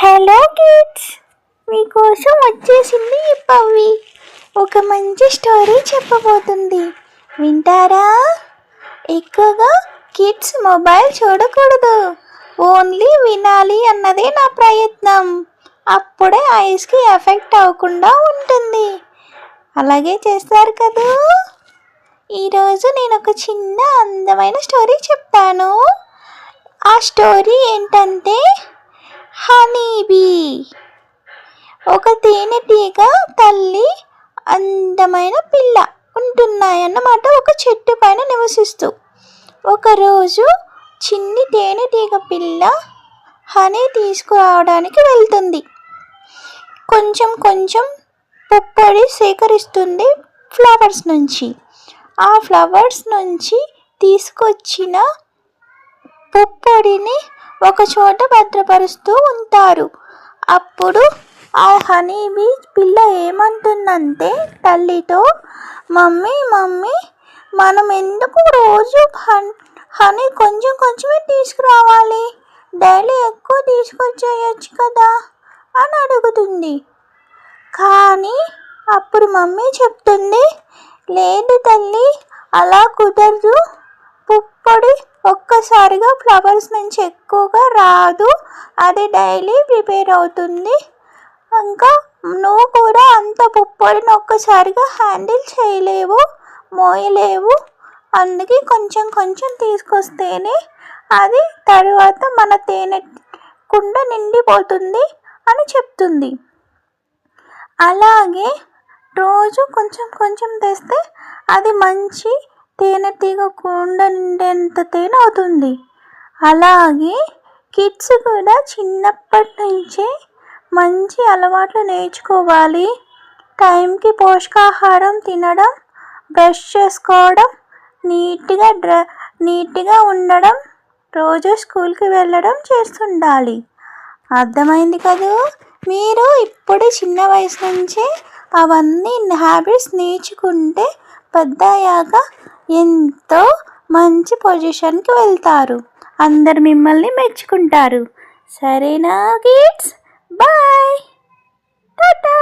Hello kids, మీకోసం వచ్చేసింది ఈ పవ్వి. ఒక మంచి స్టోరీ చెప్పబోతుంది, వింటారా? ఎక్కువగా కిడ్స్ మొబైల్ చూడకూడదు, ఓన్లీ వినాలి అన్నదే నా ప్రయత్నం. అప్పుడే ఐస్కి ఎఫెక్ట్ అవ్వకుండా ఉంటుంది. అలాగే చేస్తారు కదూ. ఈరోజు నేను ఒక చిన్న అందమైన స్టోరీ చెప్తాను. ఆ స్టోరీ ఏంటంటే హనీబీ. ఒక తేనెటీగ తల్లి అందమైన పిల్ల ఉంటున్నాయన్నమాట ఒక చెట్టు పైన నివసిస్తూ. ఒకరోజు చిన్ని తేనెటీగ పిల్ల హనీ తీసుకురావడానికి వెళ్తుంది. కొంచెం కొంచెం పుప్పొడి సేకరిస్తుంది ఫ్లవర్స్ నుంచి. ఆ ఫ్లవర్స్ నుంచి తీసుకొచ్చిన పుప్పొడిని ఒక చోట భద్రపరుస్తూ ఉంటారు. అప్పుడు ఆ హనీబీ పిల్ల ఏమంటుందంటే తల్లితో, మమ్మీ మనం ఎందుకు రోజు హనీ కొంచెం కొంచెమే తీసుకురావాలి, డైలీ ఎక్కువ తీసుకొచ్చేయచ్చు కదా అని అడుగుతుంది. కానీ అప్పుడు మమ్మీ చెప్తుంది, లేదు తల్లి, అలా కుదరదు. పుప్పొడి ఒక్కసారిగా ఫ్లవర్స్ నుంచి ఎక్కువగా రాదు, అది డైలీ ప్రిపేర్ అవుతుంది. ఇంకా నువ్వు కూడా అంత పుప్పొడిని ఒక్కసారిగా హ్యాండిల్ చేయలేవు, మోయలేవు. అందుకే కొంచెం కొంచెం తీసుకొస్తేనే అది తరువాత మన తేనె కుండ నిండిపోతుంది అని చెప్తుంది. అలాగే రోజు కొంచెం కొంచెం తెస్తే అది మంచి తేనెటీగ కుండ నిండేంత తేనె అవుతుంది. అలాగే కిడ్స్ కూడా చిన్నప్పటి నుంచే మంచి అలవాట్లు నేర్చుకోవాలి. టైంకి పోషకాహారం తినడం, బ్రష్ చేసుకోవడం, నీట్గా ఉండడం, రోజు స్కూల్కి వెళ్ళడం చేస్తుండాలి. అర్థమైంది కదూ. మీరు ఇప్పుడు చిన్న వయసు నుంచే అవన్నీ హ్యాబిట్స్ నేర్చుకుంటే పెద్దయ్యాక ఎంతో మంచి పొజిషన్కి వెళ్తారు. అందరు మిమ్మల్ని మెచ్చుకుంటారు. సరేనా కిడ్స్? బాయ్, టాటా.